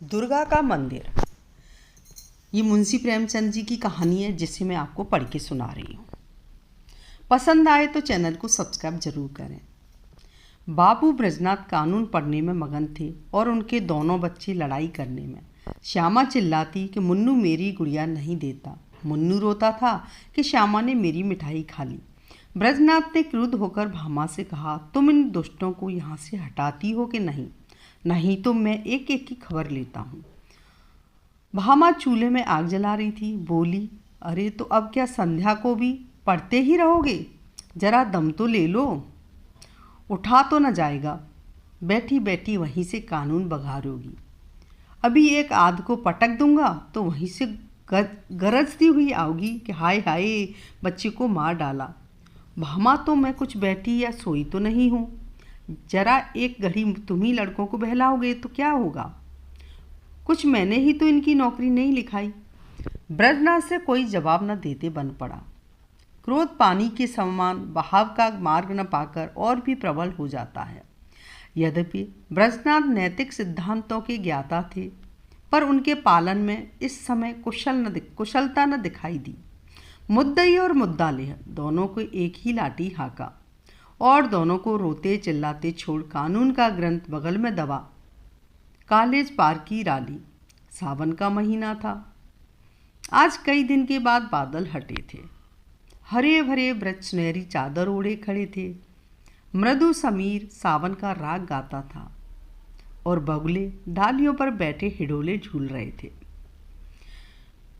दुर्गा का मंदिर। ये मुंशी प्रेमचंद जी की कहानी है जिसे मैं आपको पढ़ के सुना रही हूँ। पसंद आए तो चैनल को सब्सक्राइब जरूर करें। बाबू ब्रजनाथ कानून पढ़ने में मगन थे और उनके दोनों बच्चे लड़ाई करने में। श्यामा चिल्लाती कि मुन्नू मेरी गुड़िया नहीं देता। मुन्नू रोता था कि श्यामा ने मेरी मिठाई खा ली। ब्रजनाथ ने क्रुद्ध होकर भामा से कहा, तुम इन दुष्टों को यहाँ से हटाती हो कि नहीं? नहीं तो मैं एक एक की खबर लेता हूँ। भामा चूल्हे में आग जला रही थी। बोली, अरे तो अब क्या संध्या को भी पढ़ते ही रहोगे? जरा दम तो ले लो, उठा तो न जाएगा। बैठी बैठी वहीं से कानून बघारोगी। अभी एक आध को पटक दूंगा तो वहीं से गरजती हुई आओगी कि हाय हाय, बच्चे को मार डाला। भामा, तो मैं कुछ बैठी या सोई तो नहीं हूँ। जरा एक घड़ी तुम ही लड़कों को बहलाओगे तो क्या होगा? कुछ मैंने ही तो इनकी नौकरी नहीं लिखाई। ब्रजनाथ से कोई जवाब न देते बन पड़ा। क्रोध पानी के समान बहाव का मार्ग न पाकर और भी प्रबल हो जाता है। यद्यपि ब्रजनाथ नैतिक सिद्धांतों के ज्ञाता थे, पर उनके पालन में इस समय कुशलता न दिखाई दी। मुद्दई और मुद्दालेह दोनों को एक ही लाठी हाका और दोनों को रोते चिल्लाते छोड़ कानून का ग्रंथ बगल में दबा कॉलेज पार की राली। सावन का महीना था। आज कई दिन के बाद बादल हटे थे। हरे भरे वृक्ष सुनहरी चादर ओढ़े खड़े थे। मृदु समीर सावन का राग गाता था और बगुले डालियों पर बैठे हिडोले झूल रहे थे।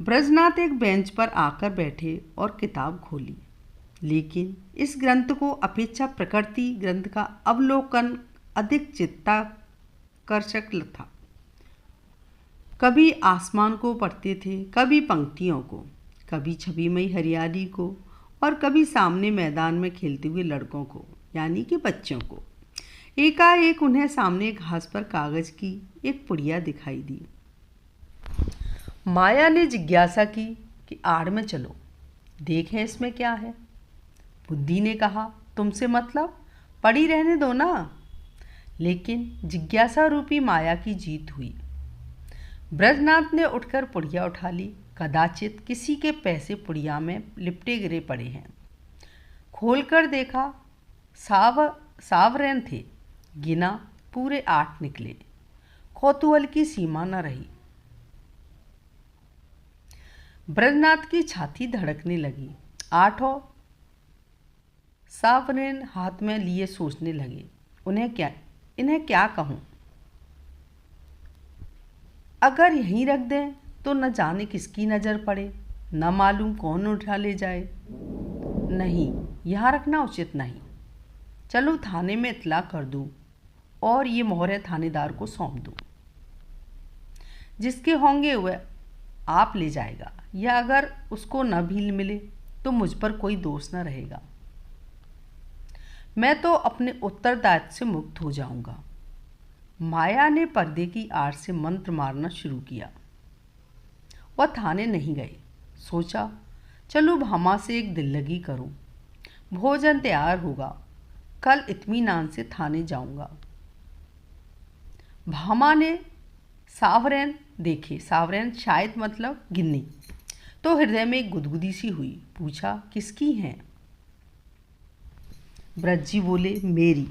ब्रजनाथ एक बेंच पर आकर बैठे और किताब खोली, लेकिन इस ग्रंथ को अपेक्षा प्रकृति ग्रंथ का अवलोकन अधिक चित्ताकर्षक था। कभी आसमान को पढ़ते थे, कभी पंक्तियों को, कभी छविमयी हरियाली को और कभी सामने मैदान में खेलते हुए लड़कों को, यानी कि बच्चों को। एकाएक उन्हें सामने घास पर कागज की एक पुड़िया दिखाई दी। माया ने जिज्ञासा की कि आड़ में चलो, देखें इसमें क्या है। बुद्धि ने कहा, तुमसे मतलब, पड़ी रहने दो ना। लेकिन जिज्ञासा रूपी माया की जीत हुई। ब्रजनाथ ने उठकर पुड़िया उठा ली। कदाचित किसी के पैसे पुड़िया में लिपटे गिरे पड़े हैं। खोलकर देखा, सावरेन थे। गिना, पूरे 8 निकले। कौतूहल की सीमा न रही। ब्रजनाथ की छाती धड़कने लगी। 8 सावरेन हाथ में लिए सोचने लगे, इन्हें क्या कहूँ? अगर यहीं रख दें तो न जाने किसकी नज़र पड़े, न मालूम कौन उठा ले जाए। नहीं, यहाँ रखना उचित नहीं। चलो थाने में इतला कर दूँ और ये मोहरे थानेदार को सौंप दूँ। जिसके होंगे वह आप ले जाएगा, या अगर उसको न भी मिले तो मुझ पर कोई दोष न रहेगा। मैं तो अपने उत्तरदायित्व से मुक्त हो जाऊंगा। माया ने पर्दे की आड़ से मंत्र मारना शुरू किया। वह थाने नहीं गए। सोचा, चलो भामा से एक दिल लगी करूं। भोजन तैयार होगा, कल इत्मीनान से थाने जाऊंगा। भामा ने सावरेन देखे, सावरेन शायद मतलब गिन्नी, तो हृदय में एक गुदगुदी सी हुई। पूछा, किसकी हैं? ब्रज जी बोले, मेरी।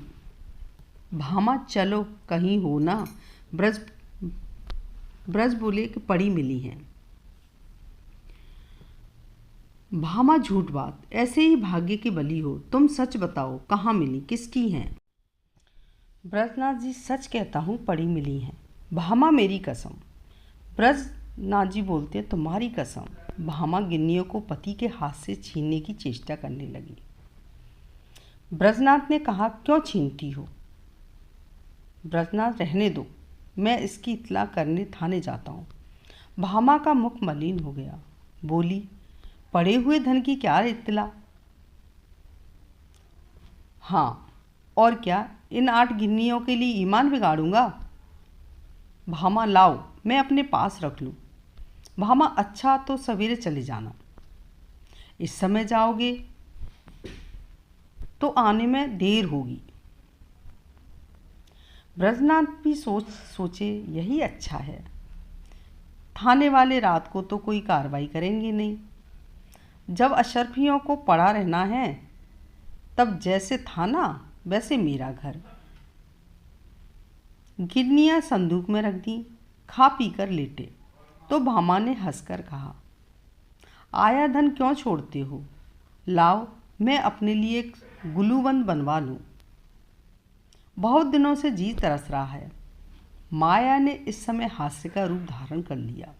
भामा, चलो कहीं हो ना। ब्रज बोले कि पड़ी मिली हैं। भामा, झूठ बात, ऐसे ही भाग्य की बली हो। तुम सच बताओ, कहाँ मिली, किसकी हैं? ब्रजनाथ जी, सच कहता हूँ, पड़ी मिली हैं। भामा, मेरी कसम। ब्रजनाथ जी बोलते, तुम्हारी कसम। भामा गिन्नियों को पति के हाथ से छीनने की चेष्टा करने लगी। ब्रजनाथ ने कहा, क्यों छीनती हो? ब्रजनाथ, रहने दो, मैं इसकी इत्तला करने थाने जाता हूँ। भामा का मुख मलिन हो गया। बोली, पड़े हुए धन की क्या इत्तला? हाँ, और क्या, इन 8 गिन्नियों के लिए ईमान बिगाड़ूंगा? भामा, लाओ, मैं अपने पास रख लूँ। भामा, अच्छा तो सवेरे चले जाना। इस समय जाओगे तो आने में देर होगी। ब्रजनाथ भी सोचे, यही अच्छा है। थाने वाले रात को तो कोई कार्रवाई करेंगे नहीं। जब अशरफियों को पड़ा रहना है तब जैसे थाना वैसे मेरा घर। गिन्नियाँ संदूक में रख दी, खा पी कर लेटे। तो भामा ने हंसकर कहा, आया धन क्यों छोड़ते हो? लाओ मैं अपने लिए एक गुलूबंद बनवा लूँ। बहुत दिनों से जी तरस रहा है। माया ने इस समय हास्य का रूप धारण कर लिया।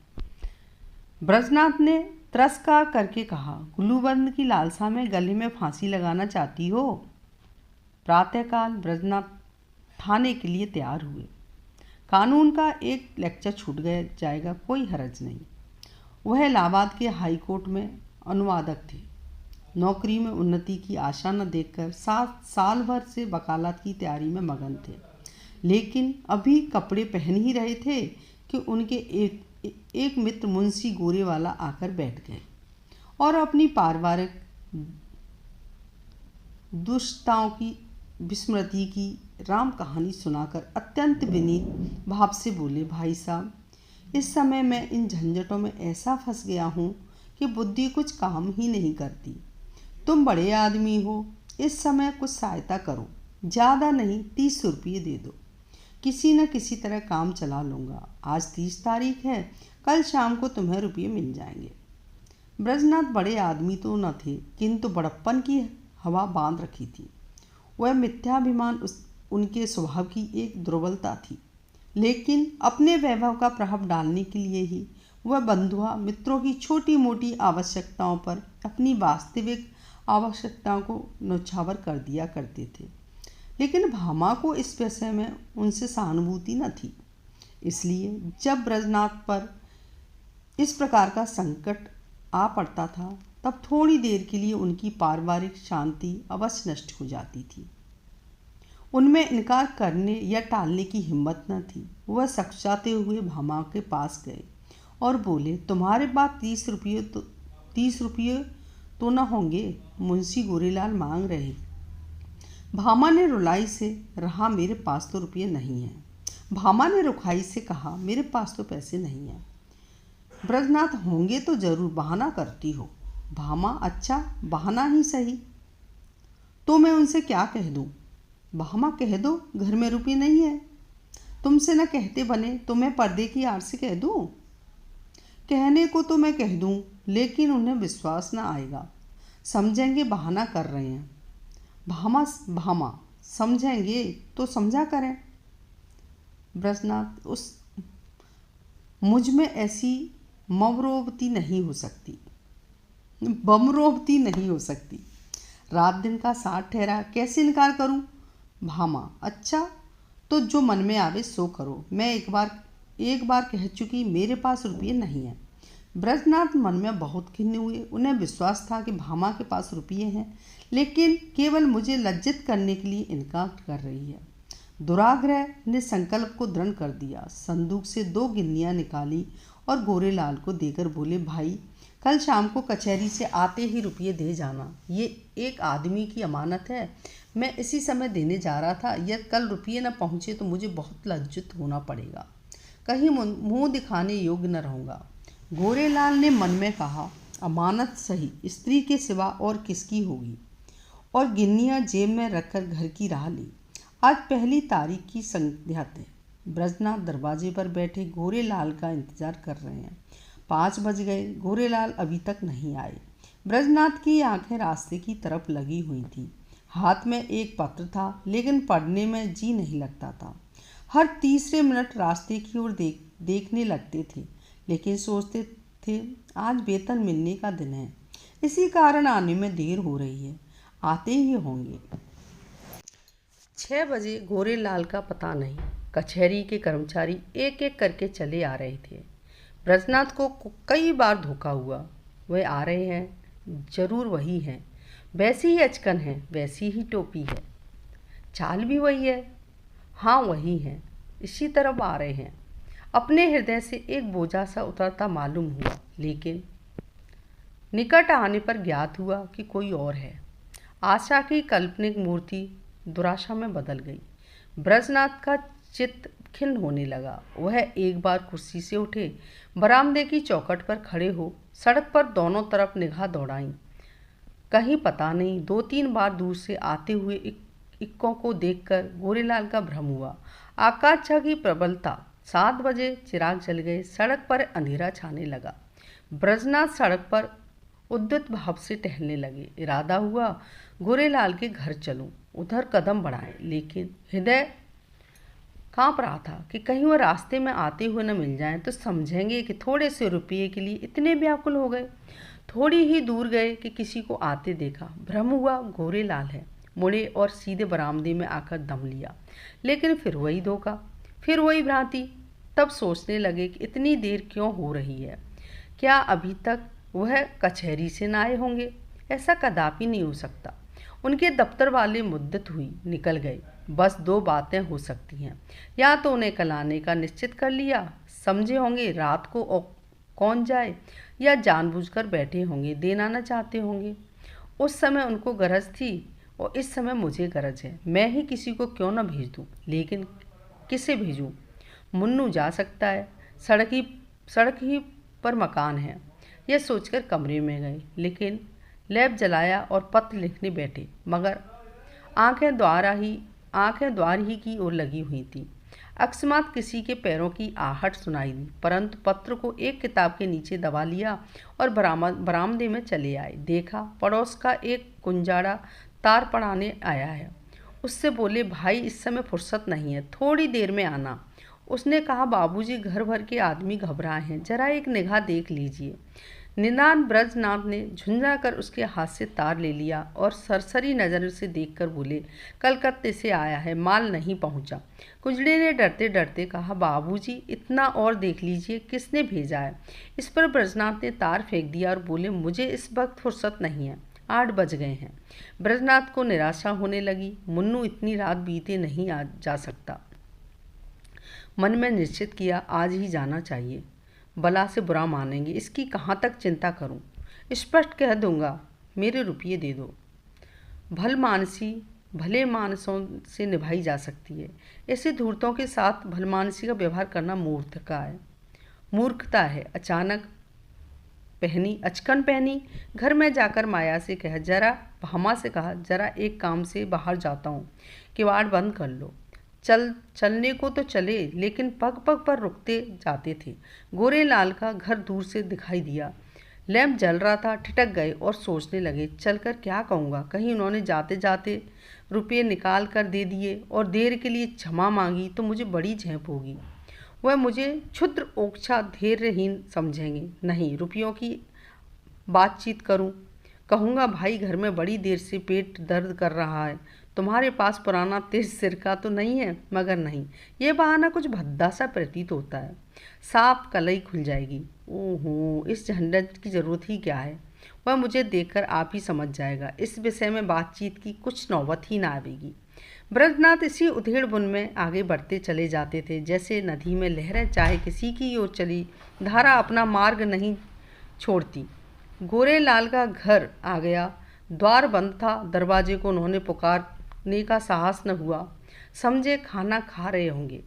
ब्रजनाथ ने तिरस्कार करके कहा, गुलूबंद की लालसा में गले में फांसी लगाना चाहती हो? प्रातःकाल ब्रजनाथ थाने के लिए तैयार हुए। कानून का एक लेक्चर छूट जाएगा, कोई हर्ज नहीं। वह इलाहाबाद के हाई कोर्ट में अनुवादक थे। नौकरी में उन्नति की आशा न देखकर 7 साल भर से वकालत की तैयारी में मगन थे। लेकिन अभी कपड़े पहन ही रहे थे कि उनके एक मित्र मुंशी गोरेवाला आकर बैठ गए और अपनी पारिवारिक दुष्टताओं की विस्मृति की राम कहानी सुनाकर अत्यंत विनीत भाव से बोले, भाई साहब, इस समय मैं इन झंझटों में ऐसा फंस गया हूँ कि बुद्धि कुछ काम ही नहीं करती। तुम बड़े आदमी हो, इस समय कुछ सहायता करो। ज़्यादा नहीं, 30 रुपये दे दो। किसी न किसी तरह काम चला लूँगा। आज 30 तारीख है, कल शाम को तुम्हें रुपये मिल जाएंगे। ब्रजनाथ बड़े आदमी तो न थे, किंतु बड़प्पन की हवा बांध रखी थी। वह मिथ्याभिमान उनके स्वभाव की एक दुर्बलता थी। लेकिन अपने वैभव का प्रभाव डालने के लिए ही वह बंधुआ मित्रों की छोटी मोटी आवश्यकताओं पर अपनी वास्तविक आवश्यकताओं को न्यौछावर कर दिया करते थे। लेकिन भामा को इस विषय में उनसे सहानुभूति न थी। इसलिए जब ब्रजनाथ पर इस प्रकार का संकट आ पड़ता था तब थोड़ी देर के लिए उनकी पारिवारिक शांति अवश्य नष्ट हो जाती थी। उनमें इनकार करने या टालने की हिम्मत न थी। वह सकचाते हुए भामा के पास गए और बोले, तुम्हारे पास 30 रुपये तो न होंगे? मुंशी गोरेलाल मांग रहे। भामा ने रुलाई से रहा, मेरे पास तो रुपये नहीं हैं। भामा ने रुखाई से कहा, मेरे पास तो पैसे नहीं हैं। ब्रजनाथ, होंगे तो जरूर, बहाना करती हो। भामा, अच्छा बहाना ही सही, तो मैं उनसे क्या कह दूं? भामा, कह दो घर में रुपये नहीं है। तुमसे न कहते बने तो मैं पर्दे की आड़ से कह दूं? कहने को तो मैं कह दूं, लेकिन उन्हें विश्वास न आएगा। समझेंगे बहाना कर रहे हैं। भामा, समझेंगे तो समझा करें। ब्रजनाथ, मुझ में ऐसी बमरोबती नहीं हो सकती। रात दिन का साथ ठहरा, कैसे इनकार करूं? भामा, अच्छा तो जो मन में आवे सो करो। मैं एक बार कह चुकी, मेरे पास रुपये नहीं हैं। ब्रजनाथ मन में बहुत खिन्न हुए। उन्हें विश्वास था कि भामा के पास रुपये हैं, लेकिन केवल मुझे लज्जित करने के लिए इनकार कर रही है। दुराग्रह ने संकल्प को दृढ़ कर दिया। संदूक से 2 गिन्नियाँ निकाली और गोरेलाल को देकर बोले, भाई, कल शाम को कचहरी से आते ही रुपये दे जाना। ये एक आदमी की अमानत है। मैं इसी समय देने जा रहा था। यदि कल रुपये न पहुँचे तो मुझे बहुत लज्जित होना पड़ेगा, कहीं मुंह दिखाने योग्य न रहूँगा। गोरेलाल ने मन में कहा, अमानत सही, स्त्री के सिवा और किसकी होगी? और गिन्नियाँ जेब में रखकर घर की राह ली। आज पहली तारीख की संध्या थी। ब्रजनाथ दरवाजे पर बैठे गोरेलाल का इंतजार कर रहे हैं। 5 बज गए, गोरेलाल अभी तक नहीं आए। ब्रजनाथ की आंखें रास्ते की तरफ लगी हुई थीं। हाथ में एक पत्र था, लेकिन पढ़ने में जी नहीं लगता था। हर तीसरे मिनट रास्ते की ओर देखने लगते थे, लेकिन सोचते थे आज वेतन मिलने का दिन है, इसी कारण आने में देर हो रही है, आते ही होंगे। 6 बजे गोरेलाल का पता नहीं। कचहरी के कर्मचारी एक एक करके चले आ रहे थे। ब्रजनाथ को कई बार धोखा हुआ। वह आ रहे हैं, जरूर वही हैं, वैसी ही अचकन है, वैसी ही टोपी है, चाल भी वही है। हाँ वही हैं, इसी तरफ आ रहे हैं। अपने हृदय से एक बोझा सा उतरता मालूम हुआ, लेकिन निकट आने पर ज्ञात हुआ कि कोई और है। आशा की काल्पनिक मूर्ति दुराशा में बदल गई। ब्रजनाथ का चित्त खिन्न होने लगा। वह एक बार कुर्सी से उठे, बरामदे की चौखट पर खड़े हो सड़क पर दोनों तरफ निगाह दौड़ाई। कहीं पता नहीं, 2-3 बार दूर से आते हुए इक्कों को देखकर गोरेलाल का भ्रम हुआ। आकाश छा की प्रबलता। 7 बजे चिराग जल गए, सड़क पर अंधेरा छाने लगा। ब्रजनाथ सड़क पर उद्यत भाव से टहलने लगे। इरादा हुआ गोरेलाल के घर चलूं, उधर कदम बढ़ाए, लेकिन हृदय कांप रहा था कि कहीं वह रास्ते में आते हुए न मिल जाएं तो समझेंगे कि थोड़े से रुपये के लिए इतने व्याकुल हो गए। थोड़ी ही दूर गए कि किसी को आते देखा। भ्रम हुआ गोरेलाल है। मुड़े और सीधे बरामदे में आकर दम लिया, लेकिन फिर वही धोखा, फिर वही भ्रांति। तब सोचने लगे कि इतनी देर क्यों हो रही है। क्या अभी तक वह कचहरी से न आए होंगे? ऐसा कदापि नहीं हो सकता। उनके दफ्तर वाले मुद्दत हुई निकल गए। बस 2 बातें हो सकती हैं, या तो उन्हें कल आने का निश्चित कर लिया, समझे होंगे रात को कौन जाए, या जानबूझकर बैठे होंगे, देना न चाहते होंगे। उस समय उनको गरज थी और इस समय मुझे गरज है। मैं ही किसी को क्यों न भेज दूं, लेकिन किसे भेजूं? मुन्नू जा सकता है, सड़क ही पर मकान है। यह सोचकर कमरे में गए, लेकिन लैब जलाया और पत्र लिखने बैठे, मगर आंखें द्वार ही की ओर लगी हुई थी। अकस्मात किसी के पैरों की आहट सुनाई दी, परंतु पत्र को एक किताब के नीचे दबा लिया और बरामदे में चले आए। देखा पड़ोस का एक कुंजाड़ा तार पड़ाने आया है। उससे बोले, भाई इस समय फुर्सत नहीं है, थोड़ी देर में आना। उसने कहा, बाबूजी घर भर के आदमी घबराए हैं, जरा एक निगाह देख लीजिए। निदान ब्रजनाथ ने झुंझा कर उसके हाथ से तार ले लिया और सरसरी नज़र से देखकर बोले, कलकत्ते से आया है, माल नहीं पहुंचा। कुंजड़े ने डरते डरते कहा, बाबूजी इतना और देख लीजिए, किसने भेजा है? इस पर ब्रजनाथ ने तार फेंक दिया और बोले, मुझे इस वक्त फुर्सत नहीं है, 8 बज गए हैं। ब्रजनाथ को निराशा होने लगी। मुन्नू इतनी रात बीते नहीं जा सकता। मन में निश्चित किया, आज ही जाना चाहिए। बला से बुरा मानेंगे, इसकी कहाँ तक चिंता करूं? स्पष्ट कह दूंगा, मेरे रुपये दे दो। भले मानसों से निभाई जा सकती है, ऐसे धूर्तों के साथ भलमानसी का व्यवहार करना मूर्खता है। अचकन पहनी घर में जाकर माया से कहा, जरा एक काम से बाहर जाता हूँ, किवाड़ बंद कर लो। चलने को तो चले, लेकिन पग पग पर रुकते जाते थे। गोरेलाल का घर दूर से दिखाई दिया। लैंप जल रहा था। ठिठक गए और सोचने लगे, चलकर क्या कहूँगा? कहीं उन्होंने जाते जाते रुपये निकाल कर दे दिए और देर के लिए क्षमा मांगी तो मुझे बड़ी झेप होगी। वह मुझे क्षुद्र ओछा धैर्यहीन समझेंगे। नहीं, रुपयों की बातचीत करूं, कहूँगा, भाई घर में बड़ी देर से पेट दर्द कर रहा है, तुम्हारे पास पुराना तेज सिरका तो नहीं है? मगर नहीं, ये बहाना कुछ भद्दा सा प्रतीत होता है। साफ कलई खुल जाएगी। ओहो, इस झंझट की जरूरत ही क्या है? वह मुझे देखकर आप ही समझ जाएगा। इस विषय में बातचीत की कुछ नौबत ही ना आवेगी। ब्रजनाथ इसी उधेड़ बुन में आगे बढ़ते चले जाते थे, जैसे नदी में लहरें चाहे किसी की ओर चली, धारा अपना मार्ग नहीं छोड़ती। गोरेलाल का घर आ गया। द्वार बंद था। दरवाजे को उन्होंने पुकारने का साहस न हुआ। समझे खाना खा रहे होंगे।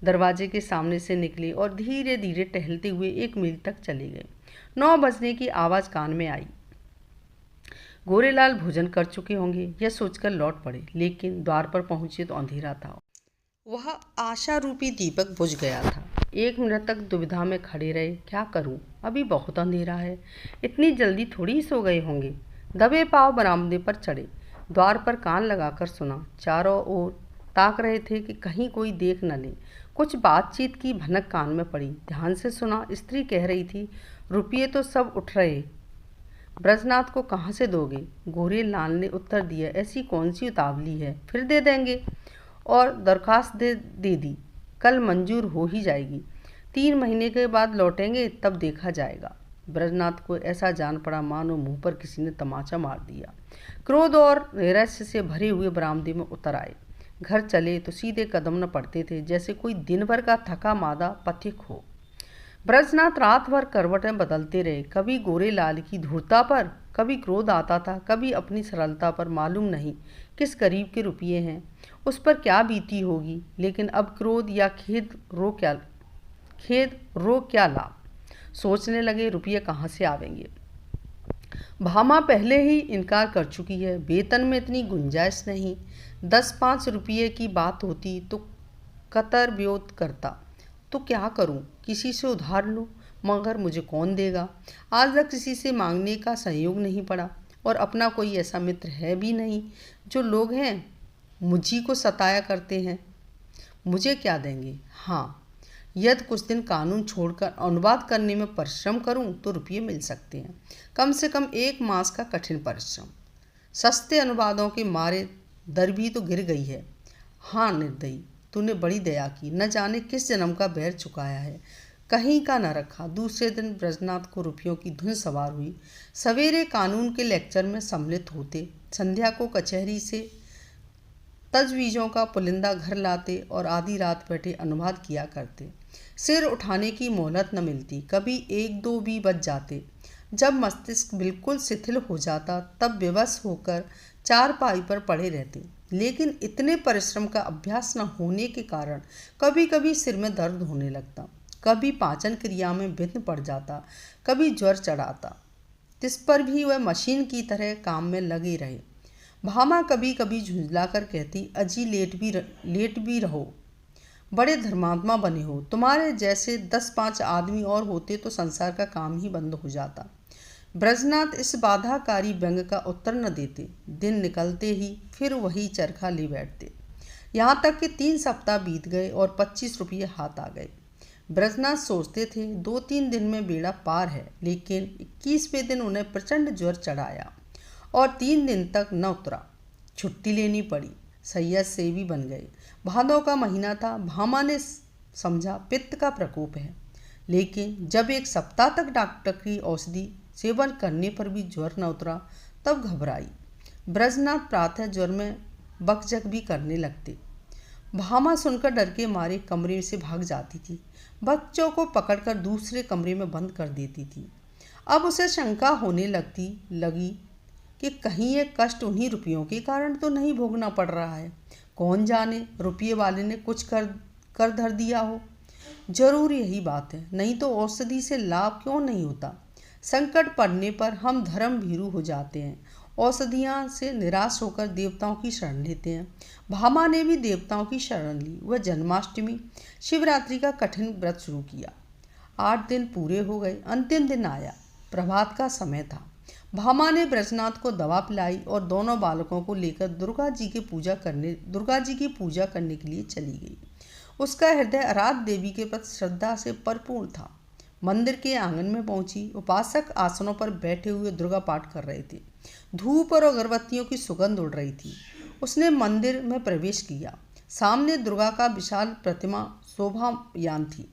दरवाजे के सामने से निकले और धीरे धीरे टहलते हुए 1 मील तक चले गए। 9 बजने की आवाज़ कान में आई। गोरेलाल भोजन कर चुके होंगे, यह सोचकर लौट पड़े, लेकिन द्वार पर पहुंचे तो अंधेरा था। वह आशा रूपी दीपक बुझ गया था। 1 मिनट तक दुविधा में खड़े रहे। क्या करूं? अभी बहुत अंधेरा है, इतनी जल्दी थोड़ी ही सो गए होंगे। दबे पांव बरामदे पर चढ़े। द्वार पर कान लगाकर सुना। चारों ओर ताक रहे थे कि कहीं कोई देख न ले। कुछ बातचीत की भनक कान में पड़ी। ध्यान से सुना। स्त्री कह रही थी, रुपये तो सब उठ रहे, ब्रजनाथ को कहाँ से दोगे? गोरेलाल ने उत्तर दिया, ऐसी कौन सी उतावली है, फिर दे देंगे। और दरखास्त दे दी, कल मंजूर हो ही जाएगी। 3 महीने के बाद लौटेंगे, तब देखा जाएगा। ब्रजनाथ को ऐसा जान पड़ा मानो मुंह पर किसी ने तमाचा मार दिया। क्रोध और नैराश्य से भरे हुए बरामदे में उतर आए। घर चले तो सीधे कदम न पड़ते थे, जैसे कोई दिन भर का थका मादा पथिक हो। ब्रजनाथ रात भर करवटें बदलते रहे। कभी गोरेलाल की धूर्तता पर, कभी क्रोध आता था, कभी अपनी सरलता पर। मालूम नहीं किस गरीब के रुपये हैं। उस पर क्या बीती होगी। लेकिन अब क्रोध या खेद रो क्या लाभ। सोचने लगे रुपये कहाँ से आवेंगे। भामा पहले ही इनकार कर चुकी है, वेतन में इतनी गुंजाइश नहीं। 10-5 रुपये की बात होती तो कतर ब्योत करता। तो क्या करूं, किसी से उधार लूं, मगर मुझे कौन देगा। आज तक किसी से मांगने का संयोग नहीं पड़ा, और अपना कोई ऐसा मित्र है भी नहीं। जो लोग हैं मुझी को सताया करते हैं, मुझे क्या देंगे। हाँ, यदि कुछ दिन कानून छोड़कर अनुवाद करने में परिश्रम करूं तो रुपये मिल सकते हैं। कम से कम 1 मास का कठिन परिश्रम। सस्ते अनुवादों के मारे दर भी तो गिर गई है। हाँ निर्दयी, तूने बड़ी दया की, न जाने किस जन्म का बैर चुकाया है। कहीं का न रखा। दूसरे दिन ब्रजनाथ को रुपयों की धुन सवार हुई। सवेरे कानून के लेक्चर में सम्मिलित होते, संध्या को कचहरी से तजवीज़ों का पुलिंदा घर लाते और आधी रात बैठे अनुवाद किया करते। सिर उठाने की मोहलत न मिलती, कभी 1-2 भी बज जाते। जब मस्तिष्क बिल्कुल शिथिल हो जाता तब विवश होकर चारपाई पर पड़े रहते। लेकिन इतने परिश्रम का अभ्यास न होने के कारण कभी कभी सिर में दर्द होने लगता, कभी पाचन क्रिया में विघ्न पड़ जाता, कभी ज्वर चढ़ाता। जिस पर भी वह मशीन की तरह काम में लगे रहे। भामा कभी कभी झुंझलाकर कहती, अजी लेट भी रहो, बड़े धर्मात्मा बने हो। तुम्हारे जैसे 10-5 आदमी और होते तो संसार का काम ही बंद हो जाता। ब्रजनाथ इस बाधाकारी व्यंग का उत्तर न देते। दिन निकलते ही फिर वही चरखा ले बैठते। यहाँ तक कि 3 सप्ताह बीत गए और 25 रुपये हाथ आ गए। ब्रजनाथ सोचते थे 2-3 दिन में बेड़ा पार है, लेकिन 21वें दिन उन्हें प्रचंड ज्वर चढ़ाया और 3 दिन तक न उतरा। छुट्टी लेनी पड़ी। सैयद सेवी बन गए। भादों का महीना था। भामा ने समझा पित्त का प्रकोप है, लेकिन जब 1 सप्ताह तक डॉक्टर की औषधि सेवन करने पर भी ज्वर न उतरा तब घबराई। ब्रजनाथ प्रातः ज्वर में बकझक भी करने लगते। भामा सुनकर डर के मारे कमरे से भाग जाती थी, बच्चों को पकड़कर दूसरे कमरे में बंद कर देती थी। अब उसे शंका होने लगी कि कहीं ये कष्ट उन्हीं रुपयों के कारण तो नहीं भोगना पड़ रहा है। कौन जाने रुपये वाले ने कुछ कर धर दिया हो। जरूर यही बात है, नहीं तो औषधि से लाभ क्यों नहीं होता। संकट पड़ने पर हम धर्म भीरू हो जाते हैं, औषधियाँ से निराश होकर देवताओं की शरण लेते हैं। भामा ने भी देवताओं की शरण ली। वह जन्माष्टमी शिवरात्रि का कठिन व्रत शुरू किया। 8 दिन पूरे हो गए। अंतिम दिन आया। प्रभात का समय था। भामा ने ब्रजनाथ को दवा पिलाई और दोनों बालकों को लेकर दुर्गा जी की पूजा करने के लिए चली गई। उसका हृदय आराध्य देवी के प्रति श्रद्धा से परिपूर्ण था। मंदिर के आंगन में पहुंची। उपासक आसनों पर बैठे हुए दुर्गा पाठ कर रहे थे। धूप और अगरबत्तियों की सुगंध उड़ रही थी। उसने मंदिर में प्रवेश किया। सामने दुर्गा का विशाल प्रतिमा शोभायान थी।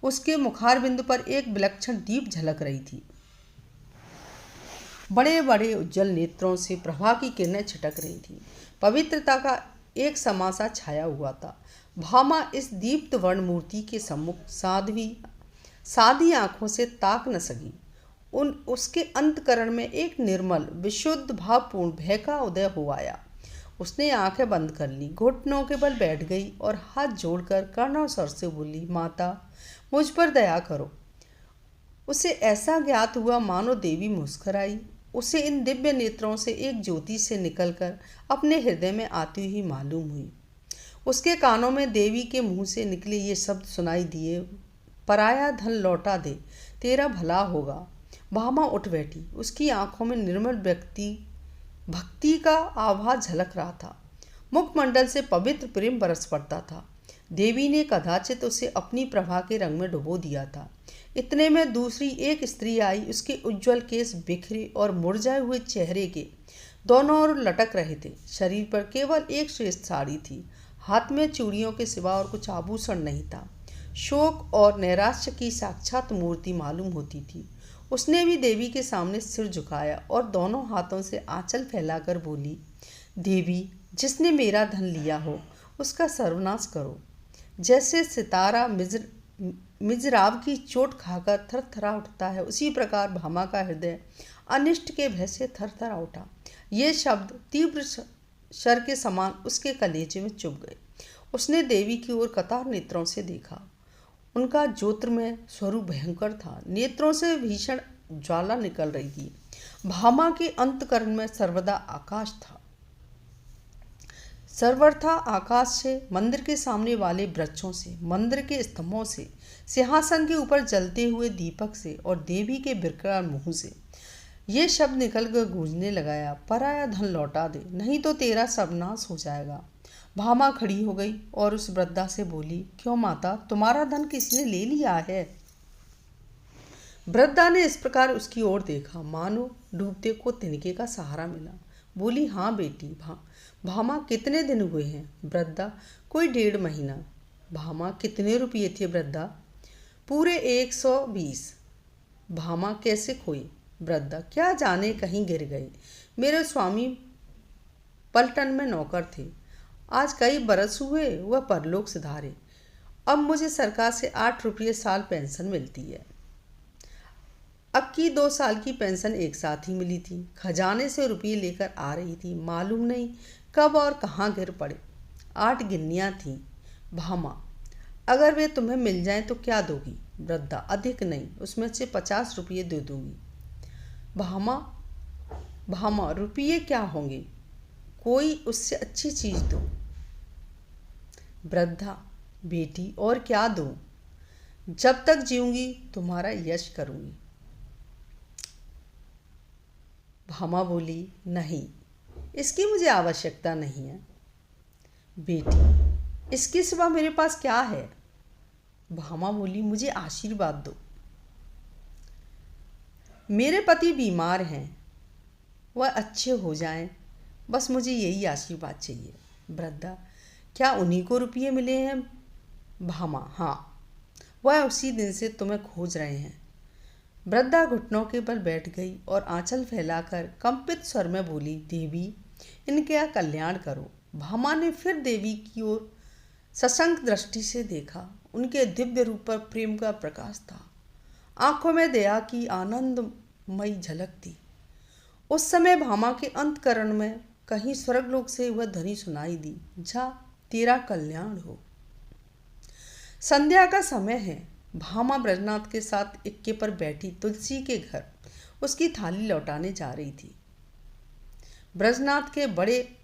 उसके मुखारबिंदु पर एक विलक्षण दीप झलक रही थी। बड़े बड़े उज्जवल नेत्रों से प्रभा की किरणें छिटक रही थी। पवित्रता का एक समासा छाया हुआ था। भामा इस दीप्त वर्ण मूर्ति के सम्मुख सादी आंखों से ताक न सकी। उसके अंतकरण में एक निर्मल विशुद्ध भावपूर्ण भय का उदय हो आया। उसने आंखें बंद कर ली, घुटनों के बल बैठ गई और हाथ जोड़कर करुण स्वर से बोली, माता मुझ पर दया करो। उसे ऐसा ज्ञात हुआ मानो देवी मुस्कुराई। उसे इन दिव्य नेत्रों से एक ज्योति से निकलकर अपने हृदय में आती हुई मालूम हुई। उसके कानों में देवी के मुंह से निकले ये शब्द सुनाई दिए, पराया धन लौटा दे, तेरा भला होगा। भामा उठ बैठी। उसकी आंखों में निर्मल भक्ति का आभास झलक रहा था। मुखमंडल से पवित्र प्रेम बरस पड़ता था। देवी ने कदाचित उसे अपनी प्रभा के रंग में डुबो दिया था। इतने में दूसरी एक स्त्री आई। उसके उज्जवल केस बिखरे और मुरझाए हुए चेहरे के दोनों ओर लटक रहे थे। शरीर पर केवल एक श्रेष्ठ साड़ी थी। हाथ में चूड़ियों के सिवा और कुछ आभूषण नहीं था। शोक और नैराश्य की साक्षात मूर्ति मालूम होती थी। उसने भी देवी के सामने सिर झुकाया और दोनों हाथों से आंचल फैलाकर बोली, देवी जिसने मेरा धन लिया हो उसका सर्वनाश करो। जैसे सितारा मिजराब की चोट खाकर थरथरा उठता है, उसी प्रकार भामा का हृदय अनिष्ट के भय से थरथरा उठा। ये शब्द तीव्र शर के समान उसके कलेजे में चुभ गए। उसने देवी की ओर कतार नेत्रों से देखा। उनका ज्योतिर्मय स्वरूप भयंकर था। नेत्रों से भीषण ज्वाला निकल रही थी। भामा के अंतकरण में सर्वदा आकाश था। सर्वथा आकाश से, मंदिर के सामने वाले वृक्षों से, मंदिर के स्तंभों से, सिंहासन के ऊपर जलते हुए दीपक से और देवी के बिरकरार मुंह से ये शब्द निकलकर गूंजने लगाया, पराया धन लौटा दे, नहीं तो तेरा सर्वनाश हो जाएगा। भामा खड़ी हो गई और उस वृद्धा से बोली, क्यों माता, तुम्हारा धन किसने ले लिया है? वृद्धा ने इस प्रकार उसकी ओर देखा, मानो डूबते को तिनके का सहारा मिला। बोली, हाँ बेटी। भामा, कितने दिन हुए हैं? वृद्धा, कोई 1.5 महीना। भामा, कितने रुपये थे? वृद्धा, पूरे 120। भामा, कैसे खोई? वृद्धा, क्या जाने, कहीं गिर गए। मेरे स्वामी पलटन में नौकर थे, आज कई बरस हुए वह परलोक सिधारे। अब मुझे सरकार से 8 रुपये साल पेंशन मिलती है। अब की 2 साल की पेंशन एक साथ ही मिली थी। खजाने से रुपये लेकर आ रही थी, मालूम नहीं कब और कहाँ गिर पड़े। 8 गिन्नियाँ थीं। भामा, अगर वे तुम्हें मिल जाएं तो क्या दोगी? वृद्धा, अधिक नहीं, उसमें से 50 रुपये दे दूंगी। भामा, रुपये क्या होंगे, कोई उससे अच्छी चीज दो। वृद्धा, बेटी, और क्या दूं? जब तक जीऊंगी तुम्हारा यश करूंगी। भामा बोली, नहीं, इसकी मुझे आवश्यकता नहीं है। बेटी, इसके सिवा मेरे पास क्या है? भामा बोली, मुझे आशीर्वाद दो। मेरे पति बीमार हैं, वह अच्छे हो जाएं, बस मुझे यही आशीर्वाद चाहिए। वृद्धा, क्या उन्हीं को रुपये मिले हैं? भामा, हाँ, वह उसी दिन से तुम्हें खोज रहे हैं। वृद्धा घुटनों के बल बैठ गई और आंचल फैलाकर कंपित स्वर में बोली, देवी, इनका कल्याण करो। भामा ने फिर देवी की ओर सशंक दृष्टि से देखा। उनके दिव्य रूप पर प्रेम का प्रकाश था। आंखों में दया की आनंदमयी झलक थी। उस समय भामा के अंतकरण में कहीं स्वर्गलोक से वह ध्वनि सुनाई दी, जा, तेरा कल्याण हो। संध्या का समय है। भामा ब्रजनाथ के साथ इक्के पर बैठी तुलसी के घर उसकी थाली लौटाने जा रही थी।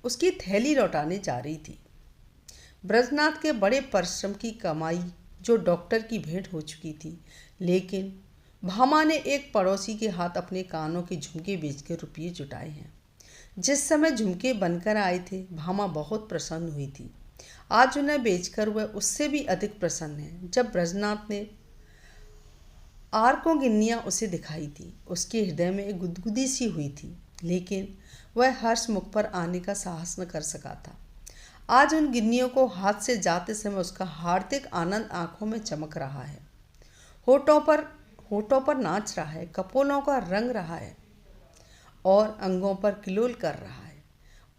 उसकी थैली लौटाने जा रही थी। ब्रजनाथ के बड़े परिश्रम की कमाई जो डॉक्टर की भेंट हो चुकी थी, लेकिन भामा ने एक पड़ोसी के हाथ अपने कानों के झुमके बेचकर रुपये जुटाए हैं। जिस समय झुमके बनकर आए थे, भामा बहुत प्रसन्न हुई थी। आज उन्हें बेचकर वह उससे भी अधिक प्रसन्न है। जब ब्रजनाथ ने आरकों गिन्नियाँ उसे दिखाई थी, उसके हृदय में एक गुदगुदी सी हुई थी, लेकिन वह हर्ष मुख पर आने का साहस न कर सका था। आज उन गिन्नियों को हाथ से जाते समय उसका हार्दिक आनंद आंखों में चमक रहा है, होठों पर नाच रहा है, कपोलों का रंग रहा है और अंगों पर किलोल कर रहा है।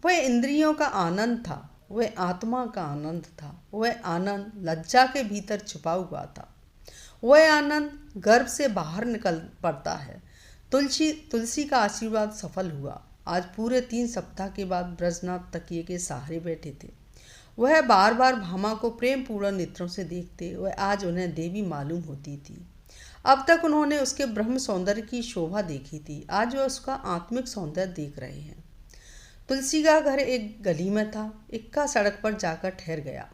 वह इंद्रियों का आनंद था, वह आत्मा का आनंद था, वह आनंद लज्जा के भीतर छुपा हुआ था, वह आनंद गर्भ से बाहर निकल पड़ता है। तुलसी का आशीर्वाद सफल हुआ। आज पूरे 3 सप्ताह के बाद ब्रजनाथ तकिए के सहारे बैठे थे। वह बार बार भामा को प्रेम पूर्ण नेत्रों से देखते। वह आज उन्हें देवी मालूम होती थी। अब तक उन्होंने उसके ब्रह्म सौंदर्य की शोभा देखी थी, आज वह उसका आत्मिक सौंदर्य देख रहे हैं। तुलसी का घर एक गली में था। इक्का सड़क पर जाकर ठहर गया।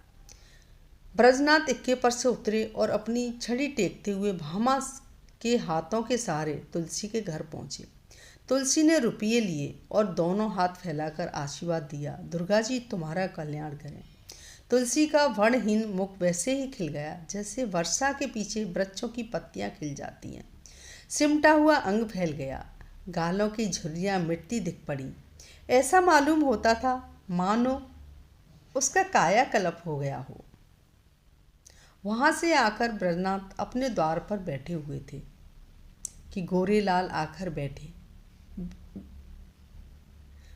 ब्रजनाथ इक्के पर से उतरे और अपनी छड़ी टेकते हुए भामा के हाथों के सहारे तुलसी के घर पहुंचे। तुलसी ने रुपये लिए और दोनों हाथ फैलाकर आशीर्वाद दिया, दुर्गा जी तुम्हारा कल्याण करें। तुलसी का वर्णहीन मुख वैसे ही खिल गया जैसे वर्षा के पीछे वृक्षों की पत्तियां खिल जाती हैं। सिमटा हुआ अंग फैल गया, गालों की झुर्रियां मिटती दिख पड़ी। ऐसा मालूम होता था मानो उसका कायाकल्प हो गया हो। वहां से आकर ब्रजनाथ अपने द्वार पर बैठे हुए थे कि गोरेलाल आकर बैठे।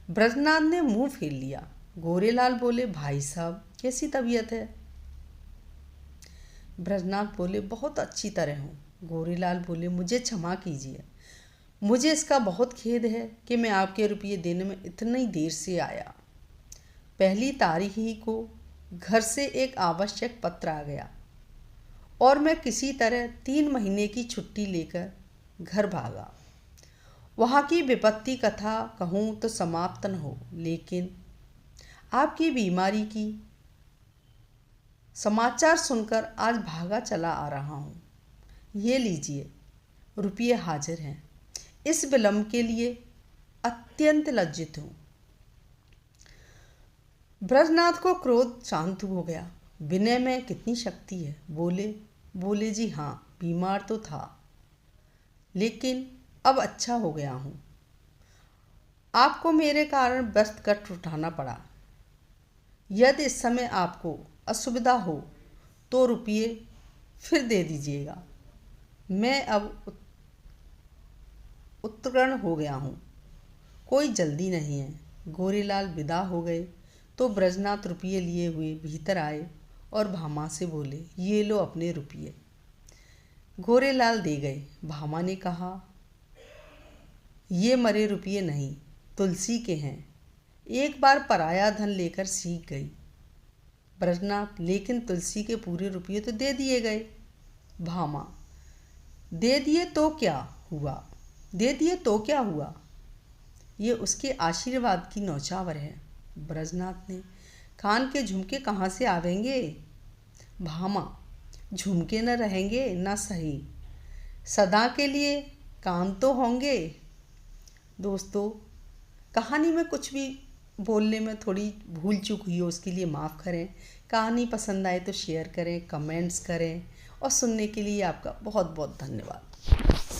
ब्रजनाथ ने मुंह फेर लिया। गोरेलाल बोले, भाई साहब कैसी तबीयत है? ब्रजनाथ बोले, बहुत अच्छी तरह हूँ। गोरेलाल बोले, मुझे क्षमा कीजिए, मुझे इसका बहुत खेद है कि मैं आपके रुपये देने में इतनी देर से आया। पहली तारीख ही को घर से एक आवश्यक पत्र आ गया और मैं किसी तरह 3 महीने की छुट्टी लेकर घर भागा। वहाँ की विपत्ति कथा कहूँ तो समाप्त न हो, लेकिन आपकी बीमारी की समाचार सुनकर आज भागा चला आ रहा हूँ। ये लीजिए, रुपये हाजिर हैं। इस विलम्ब के लिए अत्यंत लज्जित हूँ। ब्रजनाथ को क्रोध शांत हो गया। विनय में कितनी शक्ति है। बोले जी हाँ, बीमार तो था, लेकिन अब अच्छा हो गया हूँ। आपको मेरे कारण व्यस्त कष्ट उठाना पड़ा। यदि इस समय आपको असुविधा हो तो रुपये फिर दे दीजिएगा। मैं अब उत्तीर्ण हो गया हूँ, कोई जल्दी नहीं है। गोरेलाल विदा हो गए तो ब्रजनाथ रुपये लिए हुए भीतर आए और भामा से बोले, ये लो अपने रुपये। गोरेलाल दे गए। भामा ने कहा, ये मरे रुपये नहीं, तुलसी के हैं। एक बार पराया धन लेकर सीख गई। ब्रजनाथ, लेकिन तुलसी के पूरे रुपये तो दे दिए गए। भामा, दे दिए तो क्या हुआ? ये उसके आशीर्वाद की नौछावर है। ब्रजनाथ ने, कान के झुमके कहाँ से आवेंगे? भामा, झुमके न रहेंगे न सही, सदा के लिए कान तो होंगे। दोस्तों, कहानी में कुछ भी बोलने में थोड़ी भूल चूक हुई हो उसके लिए माफ़ करें। कहानी पसंद आए तो शेयर करें, कमेंट्स करें और सुनने के लिए आपका बहुत बहुत धन्यवाद।